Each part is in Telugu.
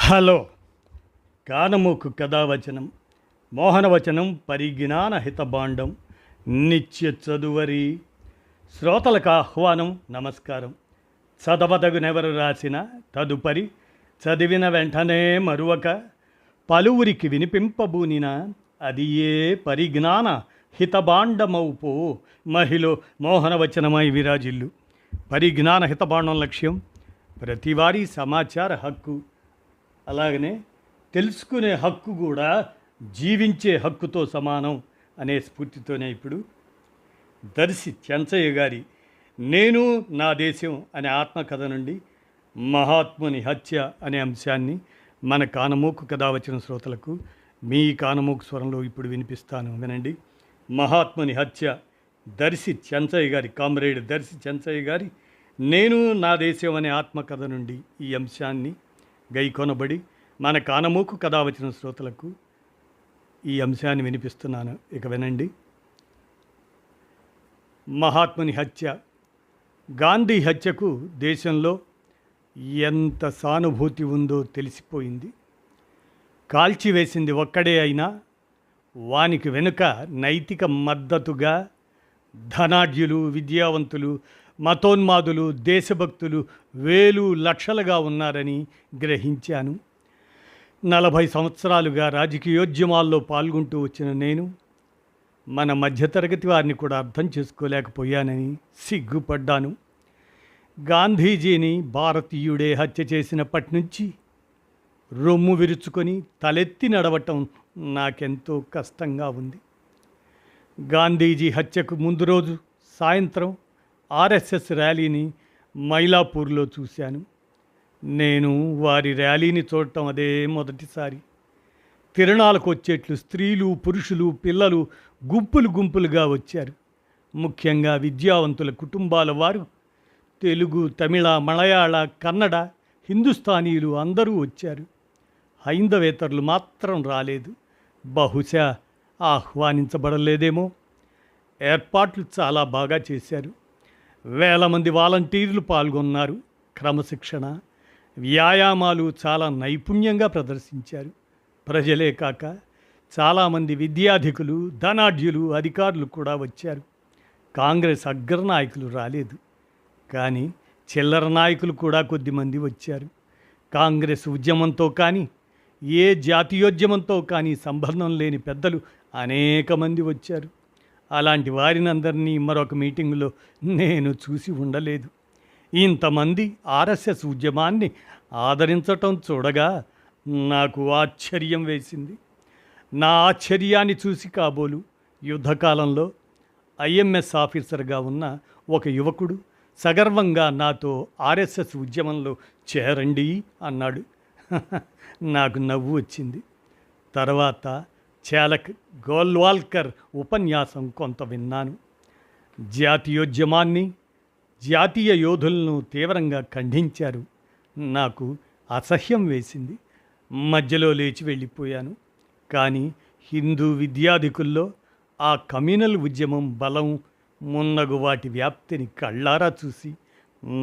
హలో కానమోకు కథావచనం మోహనవచనం పరిజ్ఞాన హితబాండం నిత్య చదువరి శ్రోతలకు ఆహ్వానం నమస్కారం. చదవదగునెవరు రాసిన తదుపరి చదివిన వెంటనే మరువక పలువురికి వినిపింపబూనిన అది ఏ పరిజ్ఞాన హితబాండమౌపో మహిళ మోహనవచనమై విరాజిల్లు. పరిజ్ఞాన హితబాండం లక్ష్యం ప్రతివారీ సమాచార హక్కు, అలాగనే తెలుసుకునే హక్కు కూడా జీవించే హక్కుతో సమానం అనే స్ఫూర్తితోనే ఇప్పుడు దర్శి చెంచయ్య గారి నేను నా దేశం అనే ఆత్మకథ నుండి మహాత్ముని హత్య అనే అంశాన్ని మన కానమోకు కథ వచ్చిన శ్రోతలకు మీ కానమోకు స్వరంలో ఇప్పుడు వినిపిస్తాను, వినండి. మహాత్ముని హత్య, దర్శి చెంచయ్య గారి, కామ్రేడ్ దర్శి చెంచయ్య గారి నేను నా దేశం అనే ఆత్మకథ నుండి ఈ అంశాన్ని గైకొనబడి మన కానమోకు కథ వచ్చిన శ్రోతలకు ఈ అంశాన్ని వినిపిస్తున్నాను. ఇక వినండి. మహాత్ముని హత్య. గాంధీ హత్యకు దేశంలో ఎంత సానుభూతి ఉందో తెలిసిపోయింది. కాల్చివేసింది ఒక్కడే అయినా వానికి వెనుక నైతిక మద్దతుగా ధనాఢ్యులు, విద్యావంతులు, మతోన్మాదులు, దేశభక్తులు వేలు లక్షలుగా ఉన్నారని గ్రహించాను. 40 సంవత్సరాలుగా రాజకీయోద్యమాల్లో పాల్గొంటూ వచ్చిన నేను మన మధ్యతరగతి వారిని కూడా అర్థం చేసుకోలేకపోయానని సిగ్గుపడ్డాను. గాంధీజీని భారతీయుడే హత్య చేసినప్పటి నుంచి రొమ్ము విరుచుకొని తలెత్తి నడవటం నాకెంతో కష్టంగా ఉంది. గాంధీజీ హత్యకు ముందు రోజు సాయంత్రం ఆర్ఎస్ఎస్ ర్యాలీని మైలాపూర్లో చూశాను. నేను వారి ర్యాలీని చూడటం అదే మొదటిసారి. తిరణాలకు వచ్చేట్లు స్త్రీలు, పురుషులు, పిల్లలు గుంపులు గుంపులుగా వచ్చారు. ముఖ్యంగా విద్యావంతుల కుటుంబాల వారు తెలుగు, తమిళ, మలయాళ, కన్నడ, హిందుస్థానీయులు అందరూ వచ్చారు. హైందవేతరులు మాత్రం రాలేదు. బహుశా ఆహ్వానించబడలేదేమో. ఏర్పాట్లు చాలా బాగా చేశారు. వేల మంది వాలంటీర్లు పాల్గొన్నారు. క్రమశిక్షణ, వ్యాయామాలు చాలా నైపుణ్యంగా ప్రదర్శించారు. ప్రజలే కాక చాలామంది విద్యాధికులు, ధనాఢ్యులు, అధికారులు కూడా వచ్చారు. కాంగ్రెస్ అగ్రనాయకులు రాలేదు, కానీ చిల్లర నాయకులు కూడా కొద్దిమంది వచ్చారు. కాంగ్రెస్ ఉద్యమంతో కానీ ఏ జాతీయోద్యమంతో కానీ సంబంధం లేని పెద్దలు అనేక మంది వచ్చారు. అలాంటి వారినందరినీ మరొక మీటింగులో నేను చూసి ఉండలేదు. ఇంతమంది ఆర్ఎస్ఎస్ ఉద్యమాన్ని ఆదరించటం చూడగా నాకు ఆశ్చర్యం వేసింది. నా ఆశ్చర్యాన్ని చూసి కాబోలు యుద్ధకాలంలో ఐఎంఎస్ ఆఫీసర్గా ఉన్న ఒక యువకుడు సగర్వంగా నాతో ఆర్ఎస్ఎస్ ఉద్యమంలో చేరండి అన్నాడు. నాకు నవ్వు వచ్చింది. తర్వాత చాలక్ గోల్వాల్కర్ ఉపన్యాసం కొంత విన్నాను. జాతీయోద్యమాన్ని, జాతీయ యోధులను తీవ్రంగా ఖండించారు. నాకు అసహ్యం వేసింది. మధ్యలో లేచి వెళ్ళిపోయాను. కానీ హిందూ విద్యాధికుల్లో ఆ కమ్యూనల్ ఉద్యమం బలం, మున్నగు వాటి వ్యాప్తిని కళ్ళారా చూసి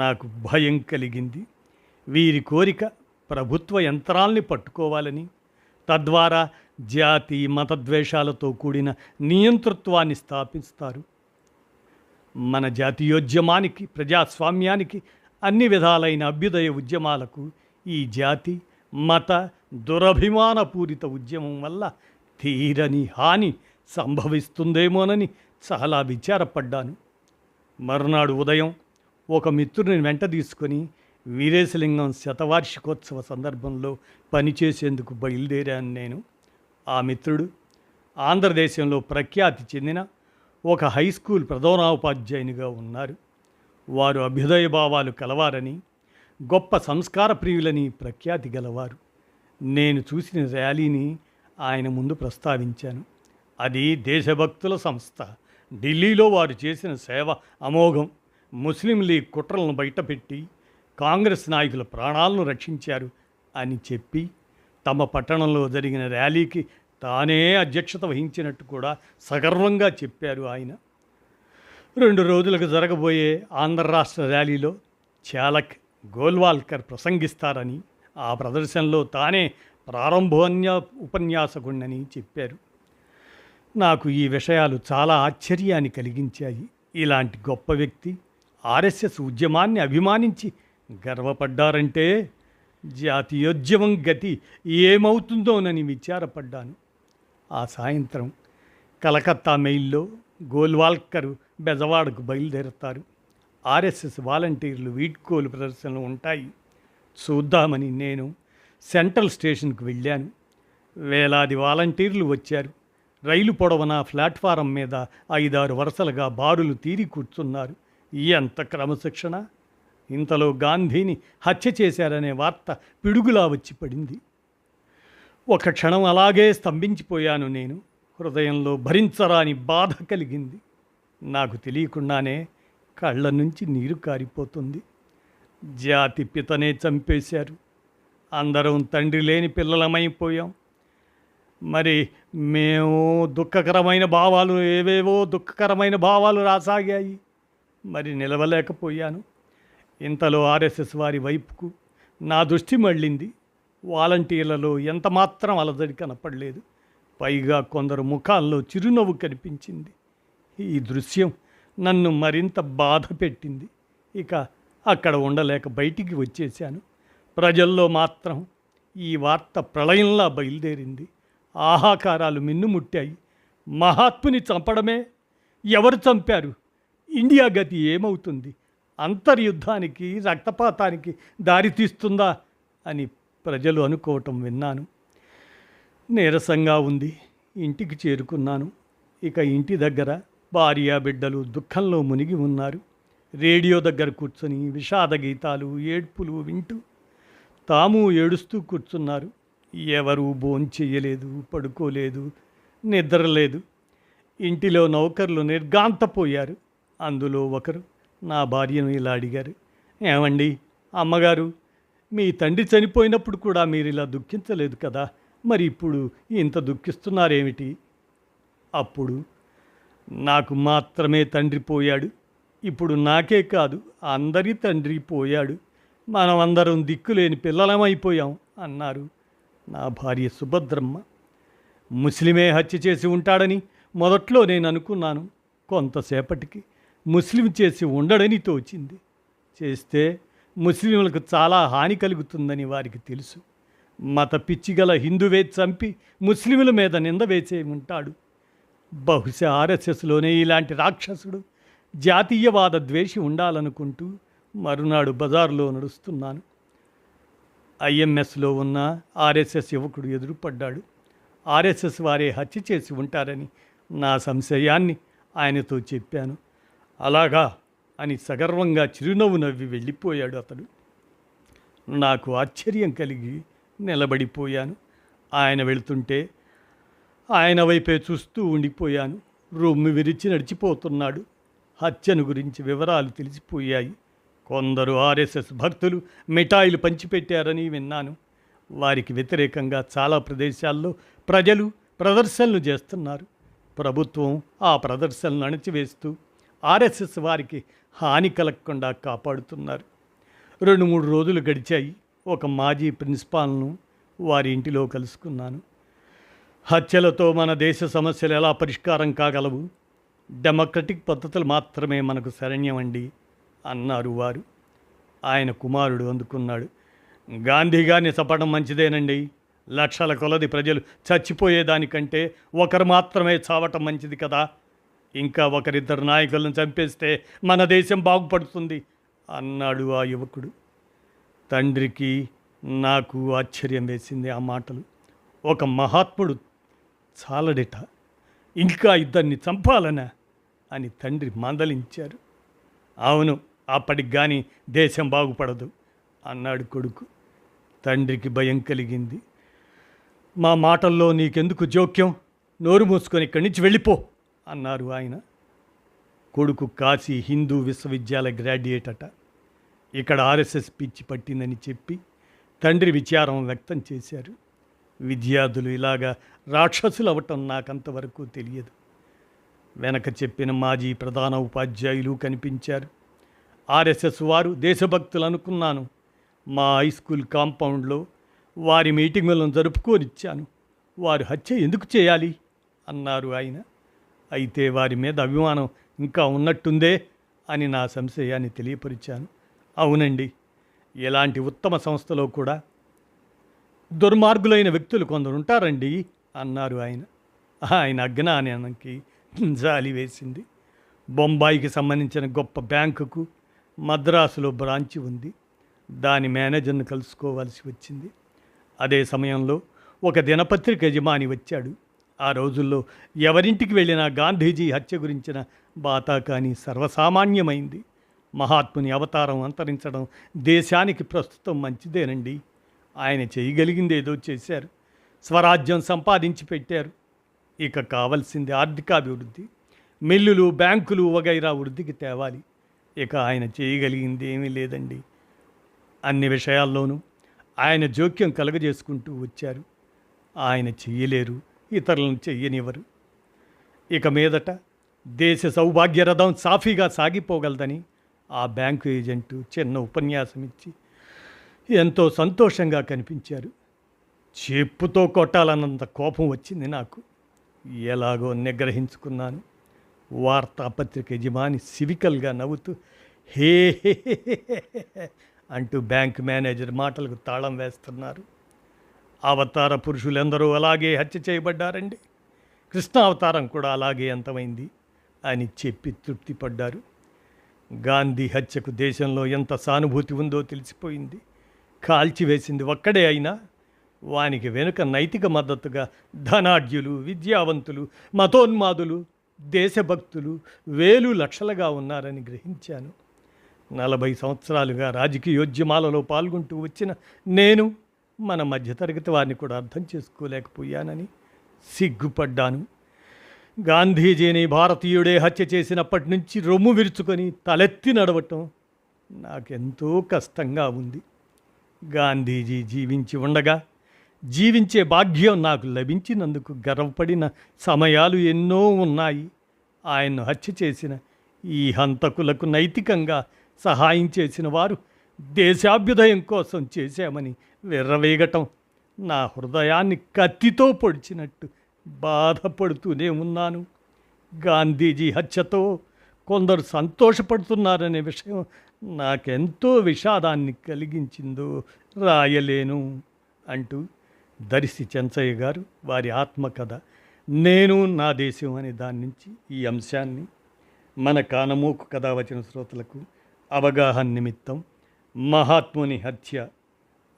నాకు భయం కలిగింది. వీరి కోరిక ప్రభుత్వ యంత్రాల్ని పట్టుకోవాలని, తద్వారా జాతి మతద్వేషాలతో కూడిన నియంతృత్వాన్ని స్థాపిస్తారు. మన జాతీయోద్యమానికి, ప్రజాస్వామ్యానికి, అన్ని విధాలైన అభ్యుదయ ఉద్యమాలకు ఈ జాతి మత దురభిమానపూరిత ఉద్యమం వల్ల తీరని హాని సంభవిస్తుందేమోనని చాలా విచారపడ్డాను. మరునాడు ఉదయం ఒక మిత్రుడిని వెంట తీసుకొని వీరేశలింగం శతవార్షికోత్సవ సందర్భంలో పనిచేసేందుకు బయలుదేరాను నేను. ఆ మిత్రుడు ఆంధ్రదేశంలో ప్రఖ్యాతి చెందిన ఒక హై స్కూల్ ప్రధానోపాధ్యాయునిగా ఉన్నారు. వారు అభ్యుదయ భావాలు కలవారని, గొప్ప సంస్కార ప్రియులని ప్రఖ్యాతి గలవారు. నేను చూసిన ర్యాలీని ఆయన ముందు ప్రస్తావించాను. అది దేశభక్తుల సంస్థ. ఢిల్లీలో వారు చేసిన సేవ అమోఘం. ముస్లిం లీగ్ కుట్రలను బయటపెట్టి కాంగ్రెస్ నాయకుల ప్రాణాలను రక్షించారు అని చెప్పి తమ పట్టణంలో జరిగిన ర్యాలీకి తానే అధ్యక్షత వహించినట్టు కూడా సగర్వంగా చెప్పారు ఆయన. 2 రోజులకు జరగబోయే ఆంధ్ర రాష్ట్ర ర్యాలీలో చాలక్ గోల్వాల్కర్ ప్రసంగిస్తారని ఆ ప్రదర్శనలో తానే ప్రారంభోన్య ఉపన్యాసకుడినని చెప్పారు. నాకు ఈ విషయాలు చాలా ఆశ్చర్యాన్ని కలిగించాయి. ఇలాంటి గొప్ప వ్యక్తి ఆర్ఎస్ఎస్ ఉద్యమాన్ని అభిమానించి గర్వపడ్డారంటే జాతీయోద్యమం గతి ఏమవుతుందోనని విచారపడ్డాను. ఆ సాయంత్రం కలకత్తా మెయిల్లో గోల్వాల్కర్ బెజవాడకు బయలుదేరతారు. ఆర్ఎస్ఎస్ వాలంటీర్లు వీడ్కోలు ప్రదర్శనలు ఉంటాయి. చూద్దామని నేను సెంట్రల్ స్టేషన్కు వెళ్ళాను. వేలాది వాలంటీర్లు వచ్చారు. రైలు పొడవునా ప్లాట్ఫారం మీద 5-6 వరుసలుగా బారులు తీరి కూర్చున్నారు. ఎంత క్రమశిక్షణ! ఇంతలో గాంధీని హత్య చేశారనే వార్త పిడుగులా వచ్చి పడింది. ఒక క్షణం అలాగే స్తంభించిపోయాను నేను. హృదయంలో భరించరాని బాధ కలిగింది. నాకు తెలియకుండానే కళ్ళ నుంచి నీరు కారిపోతుంది. జాతి పితనే చంపేశారు. అందరం తండ్రి లేని పిల్లలమైపోయాం. మరి మేము ఏవేవో దుఃఖకరమైన భావాలు రాసాగాయి. మరి నిలవలేకపోయాను. ఇంతలో ఆర్ఎస్ఎస్ వారి వైపుకు నా దృష్టి మళ్ళింది. వాలంటీర్లలో ఎంతమాత్రం అలజడి కనపడలేదు. పైగా కొందరు ముఖాల్లో చిరునవ్వు కనిపించింది. ఈ దృశ్యం నన్ను మరింత బాధ పెట్టింది. ఇక అక్కడ ఉండలేక బయటికి వచ్చేశాను. ప్రజల్లో మాత్రం ఈ వార్త ప్రళయంలా బయలుదేరింది. ఆహాకారాలు మిన్నుముట్టాయి. మహాత్ముని చంపడమే? ఎవరు చంపారు? ఇండియా గతి ఏమవుతుంది? అంతర్యుద్ధానికి రక్తపాతానికి దారితీస్తుందా అని ప్రజలు అనుకోవటం విన్నాను. నీరసంగా ఉంది. ఇంటికి చేరుకున్నాను. ఇక ఇంటి దగ్గర భార్య బిడ్డలు దుఃఖంలో మునిగి ఉన్నారు. రేడియో దగ్గర కూర్చొని విషాద గీతాలు ఏడ్పులు వింటూ తాము ఏడుస్తూ కూర్చున్నారు. ఎవరూ భోంచెయ్యలేదు, పడుకోలేదు, నిద్రలేదు. ఇంటిలో నౌకర్లు నిర్గాంతపోయారు. అందులో ఒకరు నా భార్యను ఇలా అడిగారు, ఏమండి అమ్మగారు, మీ తండ్రి చనిపోయినప్పుడు కూడా మీరు ఇలా దుఃఖించలేదు కదా, మరి ఇప్పుడు ఇంత దుఃఖిస్తున్నారేమిటి? అప్పుడు నాకు మాత్రమే తండ్రి పోయాడు. ఇప్పుడు నాకే కాదు, అందరి తండ్రి పోయాడు. మనం అందరం దిక్కులేని పిల్లలమైపోయాం అన్నారు నా భార్య సుభద్రమ్మ. ముస్లిమే హత్య చేసి ఉంటాడని మొదట్లో నేను అనుకున్నాను. కొంతసేపటికి ముస్లిం చేసి ఉండడని తోచింది. చేస్తే ముస్లింలకు చాలా హాని కలుగుతుందని వారికి తెలుసు. మత పిచ్చిగల హిందువే చంపి ముస్లింల మీద నింద వేసే ఉంటాడు. బహుశా ఆర్ఎస్ఎస్లోనే ఇలాంటి రాక్షసుడు జాతీయవాద ద్వేషి ఉండాలనుకుంటూ మరునాడు బజార్లో నడుస్తున్నాను. ఐఎంఎస్లో ఉన్న ఆర్ఎస్ఎస్ యువకుడు ఎదురుపడ్డాడు. ఆర్ఎస్ఎస్ వారే హత్య చేసి ఉంటారని నా సంశయాన్ని ఆయనతో చెప్పాను. అలాగా అని సగర్వంగా చిరునవ్వు నవ్వి వెళ్ళిపోయాడు అతడు. నాకు ఆశ్చర్యం కలిగి నిలబడిపోయాను. ఆయన వెళుతుంటే ఆయన వైపే చూస్తూ ఉండిపోయాను. రొమ్ము విరిచి నడిచిపోతున్నాడు. హత్యను గురించి వివరాలు తెలిసిపోయాయి. కొందరు ఆర్ఎస్ఎస్ భక్తులు మిఠాయిలు పంచిపెట్టారని విన్నాను. వారికి వ్యతిరేకంగా చాలా ప్రదేశాల్లో ప్రజలు ప్రదర్శనలు చేస్తున్నారు. ప్రభుత్వం ఆ ప్రదర్శనలు అణచివేస్తూ ఆర్ఎస్ఎస్ వారికి హాని కలగకుండా కాపాడుతున్నారు. 2-3 రోజులు గడిచాయి. ఒక మాజీ ప్రిన్సిపాల్ను వారి ఇంటిలో కలుసుకున్నాను. హత్యలతో మన దేశ సమస్యలు ఎలా పరిష్కారం కాగలవు? డెమోక్రటిక్ పద్ధతులు మాత్రమే మనకు శరణ్యం అండి అన్నారు వారు. ఆయన కుమారుడు అందుకున్నాడు, గాంధీ గారిని చంపడం మంచిదేనండి. లక్షల కొలది ప్రజలు చచ్చిపోయేదానికంటే ఒకరు మాత్రమే చావటం మంచిది కదా. ఇంకా ఒకరిద్దరు నాయకులను చంపేస్తే మన దేశం బాగుపడుతుంది అన్నాడు ఆ యువకుడు. తండ్రికి నాకు ఆశ్చర్యం వేసింది ఆ మాటలు. ఒక మహాత్ముడు చాలడేట, ఇంకా ఇద్దరిని చంపాలనా అని తండ్రి మందలించారు. అవును, అప్పటికి కానీ దేశం బాగుపడదు అన్నాడు కొడుకు. తండ్రికి భయం కలిగింది. మా మాటల్లో నీకెందుకు జోక్యం? నోరు మూసుకొని ఇక్కడి నుంచి వెళ్ళిపో అన్నారు ఆయన. కొడుకు కాశీ హిందూ విశ్వవిద్యాలయ గ్రాడ్యుయేట్ అట. ఇక్కడ ఆర్ఎస్ఎస్ పిచ్చి పట్టిందని చెప్పి తండ్రి విచారం వ్యక్తం చేశారు. విద్యార్థులు ఇలాగా రాక్షసులు అవ్వటం నాకంతవరకు తెలియదు. వెనక చెప్పిన మాజీ ప్రధాన ఉపాధ్యాయులు కనిపించారు. ఆర్ఎస్ఎస్ వారు దేశభక్తులు అనుకున్నాను. మా హై స్కూల్ కాంపౌండ్లో వారి మీటింగులను జరుపుకోనిచ్చాను. వారు హత్య ఎందుకు చేయాలి అన్నారు ఆయన. అయితే వారి మీద అభిమానం ఇంకా ఉన్నట్టుందే అని నా సంశయాన్ని తెలియపరిచాను. అవునండి, ఇలాంటి ఉత్తమ సంస్థలో కూడా దుర్మార్గులైన వ్యక్తులు కొందరు ఉంటారండి అన్నారు ఆయన. ఆయన అజ్ఞానానికి జాలి వేసింది. బొంబాయికి సంబంధించిన గొప్ప బ్యాంకుకు మద్రాసులో బ్రాంచి ఉంది. దాని మేనేజర్ను కలుసుకోవాల్సి వచ్చింది. అదే సమయంలో ఒక దినపత్రిక యజమాని వచ్చాడు. ఆ రోజుల్లో ఎవరింటికి వెళ్ళినా గాంధీజీ హత్య గురించిన బాతాకాని సర్వసామాన్యమైంది. మహాత్ముని అవతారం అంతరించడం దేశానికి ప్రస్తుతం మంచిదేనండి. ఆయన చేయగలిగింది ఏదో చేశారు. స్వరాజ్యం సంపాదించి పెట్టారు. ఇక కావలసింది ఆర్థికాభివృద్ధి. మిల్లులు, బ్యాంకులు వగైరా వృద్ధికి తేవాలి. ఇక ఆయన చేయగలిగింది ఏమీ లేదండి. అన్ని విషయాల్లోనూ ఆయన జోక్యం కలగజేసుకుంటూ వచ్చారు. ఆయన చెయ్యలేరు, ఇతరులను చెయ్యనివ్వరు. ఇక మీదట దేశ సౌభాగ్యరథం సాఫీగా సాగిపోగలదని ఆ బ్యాంకు ఏజెంటు చిన్న ఉపన్యాసం ఇచ్చి ఎంతో సంతోషంగా కనిపించారు. చెప్పుతో కొట్టాలన్నంత కోపం వచ్చింది నాకు. ఎలాగో నిగ్రహించుకున్నాను. వార్తాపత్రిక యజమాని సివికల్గా నవ్వుతూ హే హే హే హే హే అంటూ బ్యాంక్ మేనేజర్ మాటలకు తాళం వేస్తున్నారు. అవతార పురుషులెందరూ అలాగే హత్య చేయబడ్డారండి. కృష్ణ అవతారం కూడా అలాగే అంతమైంది అని చెప్పి తృప్తిపడ్డారు. గాంధీ హత్యకు దేశంలో ఎంత సానుభూతి ఉందో తెలిసిపోయింది. కాల్చివేసింది ఒక్కడే అయినా వానికి వెనుక నైతిక మద్దతుగా ధనాఢ్యులు, విద్యావంతులు, మతోన్మాదులు, దేశభక్తులు వేలు లక్షలుగా ఉన్నారని గ్రహించాను. 40 సంవత్సరాలుగా రాజకీయోద్యమాలలో పాల్గొంటూ వచ్చిన నేను మన మధ్యతరగతి వారిని కూడా అర్థం చేసుకోలేకపోయానని సిగ్గుపడ్డాను. గాంధీజీని భారతీయుడే హత్య చేసినప్పటి నుంచి రొమ్ము విరుచుకొని తలెత్తి నడవటం నాకెంతో కష్టంగా ఉంది. గాంధీజీ జీవించి ఉండగా జీవించే భాగ్యం నాకు లభించినందుకు గర్వపడిన సమయాలు ఎన్నో ఉన్నాయి. ఆయన్ను హత్య చేసిన ఈ హంతకులకు నైతికంగా సహాయం చేసిన వారు దేశాభ్యుదయం కోసం చేశామని విర్రవేగటం నా హృదయాన్ని కత్తితో పొడిచినట్టు బాధపడుతూనే ఉన్నాను. గాంధీజీ హత్యతో కొందరు సంతోషపడుతున్నారనే విషయం నాకెంతో విషాదాన్ని కలిగించిందో రాయలేను అంటూ దర్శి చెంచయ్య గారు వారి ఆత్మకథ నేను నా దేశం అనే దాని నుంచి ఈ అంశాన్ని మన కానమోకు కథ వచ్చిన శ్రోతలకు అవగాహన నిమిత్తం మహాత్ముని హత్య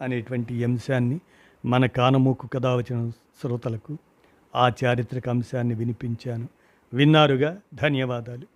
అనేటువంటి అంశాన్ని మన కానమోకు కథ వచ్చిన శ్రోతలకు ఆ చారిత్రక అంశాన్ని వినిపించాను. విన్నారుగా, ధన్యవాదాలు.